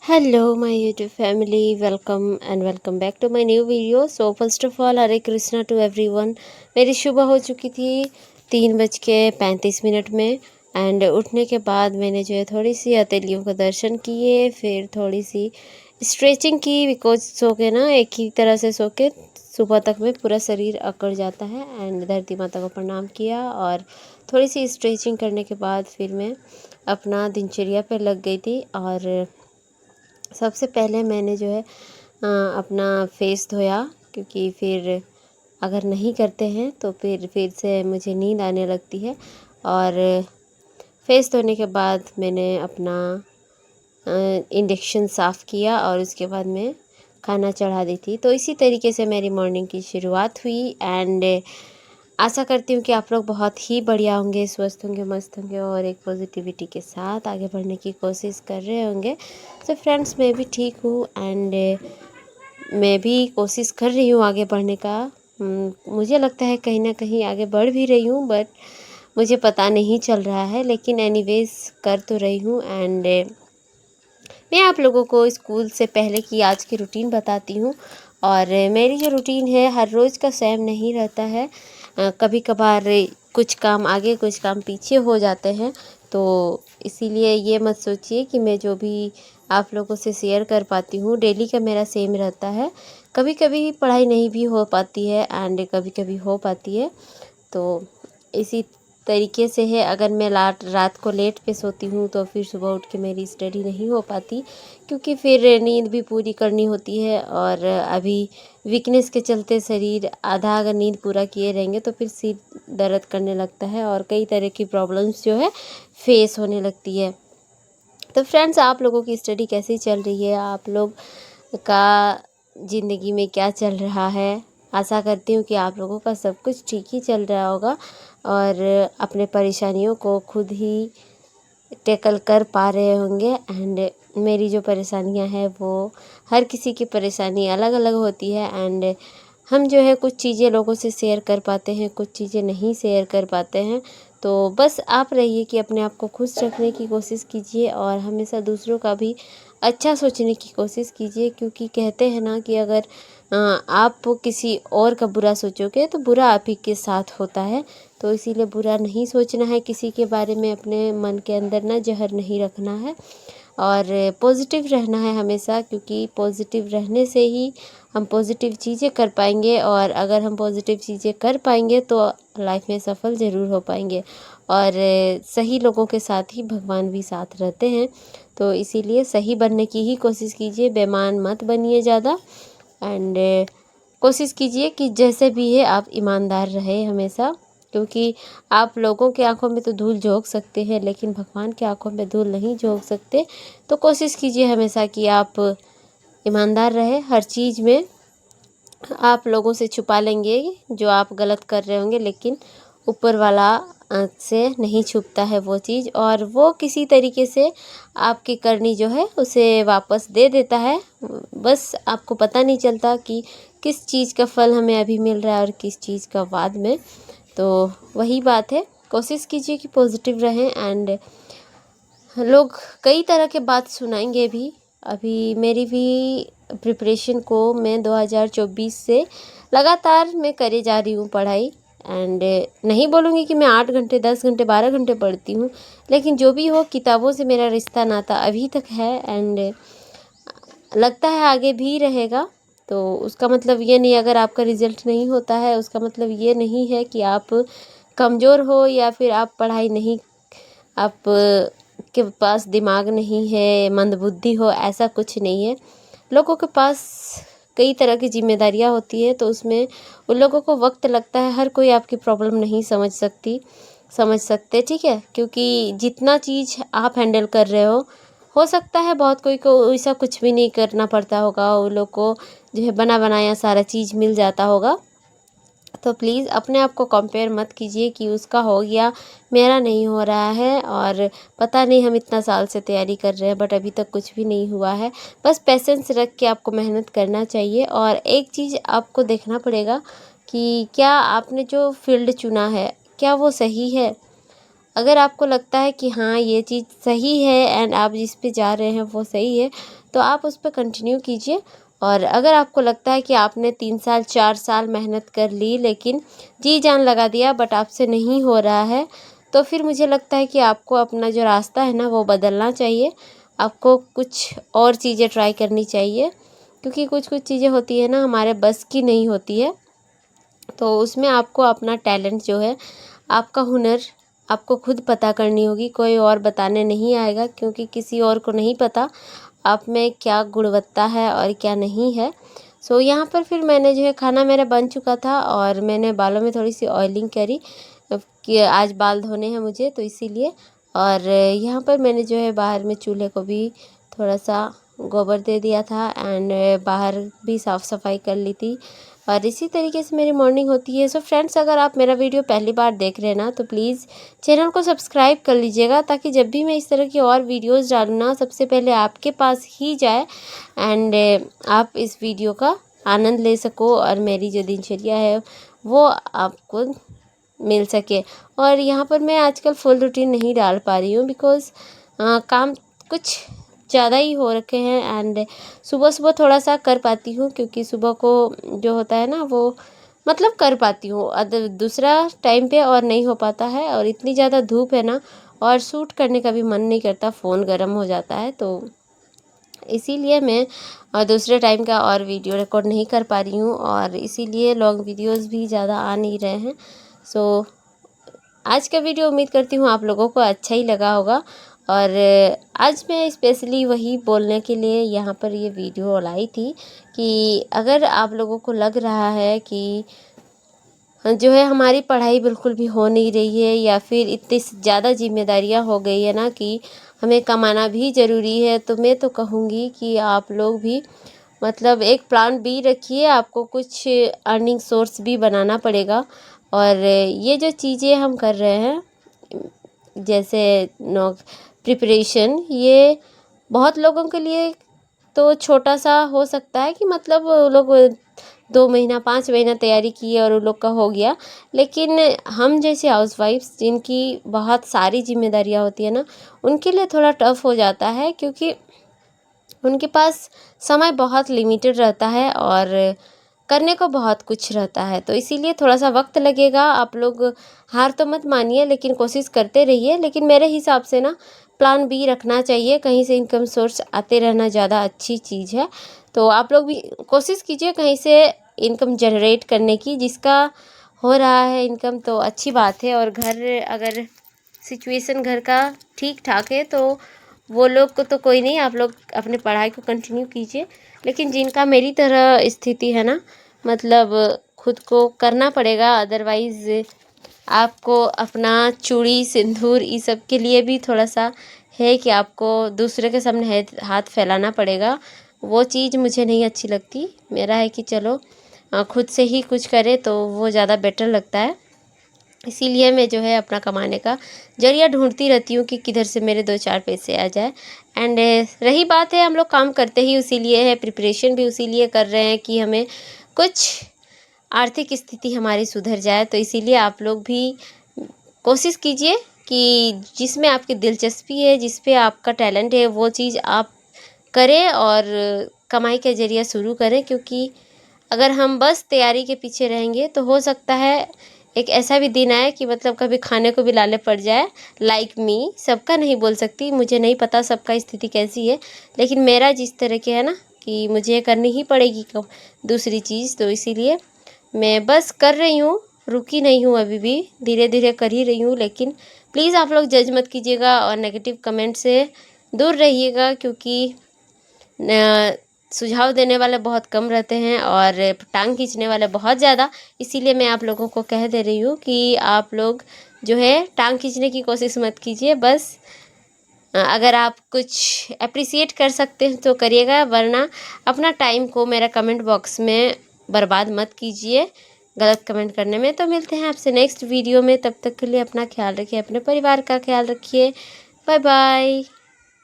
Hello, my YouTube family. Welcome back to my new video. So first of all, Hare Krishna to everyone. मेरी सुबह हो चुकी थी 3:35 में एंड उठने के बाद मैंने जो है थोड़ी सी हथेलियों का दर्शन किए, फिर थोड़ी सी स्ट्रेचिंग की। बिकॉज सो के ना एक ही तरह से सो के सुबह तक में पूरा शरीर अकड़ जाता है। एंड धरती माता को प्रणाम किया और थोड़ी सी स्ट्रेचिंग करने के बाद फिर मैं अपना दिनचर्या पे लग गई थी। और सबसे पहले मैंने जो है अपना फेस धोया, क्योंकि फिर अगर नहीं करते हैं तो फिर से मुझे नींद आने लगती है। और फेस धोने के बाद मैंने अपना इंडक्शन साफ़ किया और उसके बाद मैं खाना चढ़ा दी थी। तो इसी तरीके से मेरी मॉर्निंग की शुरुआत हुई। एंड आशा करती हूँ कि आप लोग बहुत ही बढ़िया होंगे, स्वस्थ होंगे, मस्त होंगे और एक पॉजिटिविटी के साथ आगे बढ़ने की कोशिश कर रहे होंगे। तो फ्रेंड्स, मैं भी ठीक हूँ एंड मैं भी कोशिश कर रही हूँ आगे बढ़ने का। मुझे लगता है कहीं ना कहीं आगे बढ़ भी रही हूँ, बट मुझे पता नहीं चल रहा है। लेकिन एनीवेज कर तो रही हूँ। एंड मैं आप लोगों को स्कूल से पहले की आज की रूटीन बताती हूँ। और मेरी जो रूटीन है हर रोज़ का सेम नहीं रहता है। कभी कभार कुछ काम आगे कुछ काम पीछे हो जाते हैं। तो इसीलिए ये मत सोचिए कि मैं जो भी आप लोगों से शेयर कर पाती हूँ डेली का मेरा सेम रहता है। कभी कभी पढ़ाई नहीं भी हो पाती है एंड कभी कभी हो पाती है। तो इसी तरीके से है। अगर मैं रात को लेट पे सोती हूँ तो फिर सुबह उठ के मेरी स्टडी नहीं हो पाती, क्योंकि फिर नींद भी पूरी करनी होती है। और अभी वीकनेस के चलते शरीर आधा अगर नींद पूरा किए रहेंगे तो फिर सिर दर्द करने लगता है और कई तरह की प्रॉब्लम्स जो है फेस होने लगती है। तो फ्रेंड्स, आप लोगों की स्टडी कैसी चल रही है? आप लोग का ज़िंदगी में क्या चल रहा है? आशा करती हूँ कि आप लोगों का सब कुछ ठीक ही चल रहा होगा और अपने परेशानियों को खुद ही टैकल कर पा रहे होंगे। एंड मेरी जो परेशानियां हैं वो हर किसी की परेशानी अलग अलग होती है। एंड हम जो है कुछ चीज़ें लोगों से शेयर कर पाते हैं, कुछ चीज़ें नहीं शेयर कर पाते हैं। तो बस आप रहिए कि अपने आप को खुश रखने की कोशिश कीजिए और हमेशा दूसरों का भी अच्छा सोचने की कोशिश कीजिए। क्योंकि कहते हैं ना कि अगर आप किसी और का बुरा सोचोगे तो बुरा आप ही के साथ होता है। तो इसीलिए बुरा नहीं सोचना है किसी के बारे में, अपने मन के अंदर ना जहर नहीं रखना है और पॉजिटिव रहना है हमेशा। क्योंकि पॉजिटिव रहने से ही हम पॉजिटिव चीज़ें कर पाएंगे और अगर हम पॉजिटिव चीज़ें कर पाएंगे तो लाइफ में सफल ज़रूर हो पाएंगे। और सही लोगों के साथ ही भगवान भी साथ रहते हैं। तो इसीलिए सही बनने की ही कोशिश कीजिए, बेईमान मत बनिए ज़्यादा। एंड कोशिश कीजिए कि जैसे भी है आप ईमानदार रहे हमेशा। क्योंकि आप लोगों की आंखों में तो धूल झोंक सकते हैं लेकिन भगवान की आंखों में धूल नहीं झोंक सकते। तो कोशिश कीजिए हमेशा कि आप ईमानदार रहे हर चीज़ में। आप लोगों से छुपा लेंगे जो आप गलत कर रहे होंगे, लेकिन ऊपर वाला से नहीं छुपता है वो चीज़, और वो किसी तरीके से आपकी करनी जो है उसे वापस दे देता है। बस आपको पता नहीं चलता कि किस चीज़ का फल हमें अभी मिल रहा है और किस चीज़ का बाद में। तो वही बात है, कोशिश कीजिए कि पॉजिटिव रहें। एंड लोग कई तरह के बात सुनाएंगे भी। अभी मेरी भी प्रिपरेशन को मैं 2024 से लगातार मैं करे जा रही हूँ पढ़ाई। एंड नहीं बोलूँगी कि मैं 8 घंटे 10 घंटे 12 घंटे पढ़ती हूँ, लेकिन जो भी हो किताबों से मेरा रिश्ता नाता अभी तक है एंड लगता है आगे भी रहेगा। तो उसका मतलब ये नहीं, अगर आपका रिज़ल्ट नहीं होता है उसका मतलब ये नहीं है कि आप कमज़ोर हो या फिर आप पढ़ाई नहीं, आप के पास दिमाग नहीं है, मंदबुद्धि हो, ऐसा कुछ नहीं है। लोगों के पास कई तरह की जिम्मेदारियां होती है तो उसमें उन लोगों को वक्त लगता है। हर कोई आपकी प्रॉब्लम नहीं समझ सकते, ठीक है? क्योंकि जितना चीज़ आप हैंडल कर रहे हो सकता है बहुत कोई को ऐसा कुछ भी नहीं करना पड़ता होगा, उन लोग को जो है बना बनाया सारा चीज़ मिल जाता होगा। तो प्लीज़ अपने आप को कंपेयर मत कीजिए कि उसका हो गया मेरा नहीं हो रहा है, और पता नहीं हम इतना साल से तैयारी कर रहे हैं बट अभी तक कुछ भी नहीं हुआ है। बस पेशेंस रख के आपको मेहनत करना चाहिए। और एक चीज़ आपको देखना पड़ेगा कि क्या आपने जो फील्ड चुना है क्या वो सही है। अगर आपको लगता है कि हाँ ये चीज़ सही है एंड आप जिस पे जा रहे हैं वो सही है, तो आप उस पर कंटिन्यू कीजिए। और अगर आपको लगता है कि आपने 3 साल 4 साल मेहनत कर ली लेकिन जी जान लगा दिया बट आपसे नहीं हो रहा है, तो फिर मुझे लगता है कि आपको अपना जो रास्ता है ना वो बदलना चाहिए। आपको कुछ और चीज़ें ट्राई करनी चाहिए, क्योंकि कुछ कुछ चीज़ें होती है ना हमारे बस की नहीं होती है। तो उसमें आपको अपना टैलेंट जो है, आपका हुनर आपको खुद पता करनी होगी, कोई और बताने नहीं आएगा, क्योंकि किसी और को नहीं पता आप में क्या गुणवत्ता है और क्या नहीं है। सो यहाँ पर फिर मैंने जो है खाना मेरा बन चुका था और मैंने बालों में थोड़ी सी ऑयलिंग करी कि आज बाल धोने हैं मुझे, तो इसीलिए। और यहाँ पर मैंने जो है बाहर में चूल्हे को भी थोड़ा सा गोबर दे दिया था एंड बाहर भी साफ़ सफाई कर ली थी। और इसी तरीके से मेरी मॉर्निंग होती है। सो फ्रेंड्स, अगर आप मेरा वीडियो पहली बार देख रहे हैं ना, तो प्लीज़ चैनल को सब्सक्राइब कर लीजिएगा, ताकि जब भी मैं इस तरह की और वीडियोस डालूँ ना, सबसे पहले आपके पास ही जाए एंड आप इस वीडियो का आनंद ले सको और मेरी जो दिनचर्या है वो आपको मिल सके। और यहाँ पर मैं आजकल फुल रूटीन नहीं डाल पा रही हूँ, बिकॉज़ काम कुछ ज़्यादा ही हो रखे हैं एंड सुबह सुबह थोड़ा सा कर पाती हूँ, क्योंकि सुबह को जो होता है ना वो मतलब कर पाती हूँ, अदर दूसरा टाइम पे और नहीं हो पाता है। और इतनी ज़्यादा धूप है ना, और शूट करने का भी मन नहीं करता, फ़ोन गर्म हो जाता है, तो इसीलिए मैं दूसरे टाइम का और वीडियो रिकॉर्ड नहीं कर पा रही हूँ, और इसीलिए लॉन्ग वीडियोस भी ज़्यादा आ नहीं रहे हैं। सो आज का वीडियो उम्मीद करती हूँ आप लोगों को अच्छा ही लगा होगा। और आज मैं स्पेशली वही बोलने के लिए यहाँ पर ये वीडियो लाई थी कि अगर आप लोगों को लग रहा है कि जो है हमारी पढ़ाई बिल्कुल भी हो नहीं रही है, या फिर इतनी ज़्यादा जिम्मेदारियाँ हो गई है ना कि हमें कमाना भी ज़रूरी है, तो मैं तो कहूँगी कि आप लोग भी मतलब एक प्लान बी रखिए। आपको कुछ अर्निंग सोर्स भी बनाना पड़ेगा। और ये जो चीज़ें हम कर रहे हैं, जैसे नो प्रिपरेशन, ये बहुत लोगों के लिए तो छोटा सा हो सकता है कि मतलब वो लोग 2 महीना 5 महीना तैयारी की और उन लोग का हो गया। लेकिन हम जैसे हाउसवाइफ्स जिनकी बहुत सारी जिम्मेदारियां होती है ना, उनके लिए थोड़ा टफ हो जाता है, क्योंकि उनके पास समय बहुत लिमिटेड रहता है और करने को बहुत कुछ रहता है। तो इसीलिए थोड़ा सा वक्त लगेगा। आप लोग हार तो मत मानिए, लेकिन कोशिश करते रहिए। लेकिन मेरे हिसाब से ना प्लान बी रखना चाहिए, कहीं से इनकम सोर्स आते रहना ज़्यादा अच्छी चीज़ है। तो आप लोग भी कोशिश कीजिए कहीं से इनकम जनरेट करने की। जिसका हो रहा है इनकम तो अच्छी बात है, और घर अगर सिचुएशन घर का ठीक ठाक है तो वो लोग को तो कोई नहीं, आप लोग अपने पढ़ाई को कंटिन्यू कीजिए। लेकिन जिनका मेरी तरह स्थिति है ना, मतलब खुद को करना पड़ेगा, अदरवाइज़ आपको अपना चूड़ी सिंदूर इस सब के लिए भी थोड़ा सा है कि आपको दूसरे के सामने हाथ फैलाना पड़ेगा। वो चीज़ मुझे नहीं अच्छी लगती। मेरा है कि चलो खुद से ही कुछ करें तो वो ज़्यादा बेटर लगता है। इसीलिए मैं जो है अपना कमाने का ज़रिया ढूंढती रहती हूँ कि किधर से मेरे 2-4 पैसे आ जाए। एंड रही बात है, हम लोग काम करते ही उसी लिए है, प्रिपरेशन भी उसी लिए कर रहे हैं कि हमें कुछ आर्थिक स्थिति हमारी सुधर जाए। तो इसीलिए आप लोग भी कोशिश कीजिए कि जिसमें आपकी दिलचस्पी है, जिस पे आपका टैलेंट है, वो चीज़ आप करें और कमाई का ज़रिया शुरू करें। क्योंकि अगर हम बस तैयारी के पीछे रहेंगे तो हो सकता है एक ऐसा भी दिन आए कि मतलब कभी खाने को भी लाले पड़ जाए, लाइक मी। सबका नहीं बोल सकती, मुझे नहीं पता सबका स्थिति कैसी है, लेकिन मेरा जिस तरह के है ना कि मुझे करनी ही पड़ेगी दूसरी चीज़। तो इसीलिए मैं बस कर रही हूँ, रुकी नहीं हूँ, अभी भी धीरे धीरे कर ही रही हूँ। लेकिन प्लीज़ आप लोग जज मत कीजिएगा और नेगेटिव कमेंट से दूर रहिएगा, क्योंकि सुझाव देने वाले बहुत कम रहते हैं और टांग खींचने वाले बहुत ज़्यादा। इसीलिए मैं आप लोगों को कह दे रही हूँ कि आप लोग जो है टांग खींचने की कोशिश मत कीजिए। बस अगर आप कुछ अप्रिसिएट कर सकते हैं तो करिएगा, वरना अपना टाइम को मेरा कमेंट बॉक्स में बर्बाद मत कीजिए गलत कमेंट करने में। तो मिलते हैं आपसे नेक्स्ट वीडियो में, तब तक के लिए अपना ख्याल रखिए, अपने परिवार का ख्याल रखिए। Bye bye.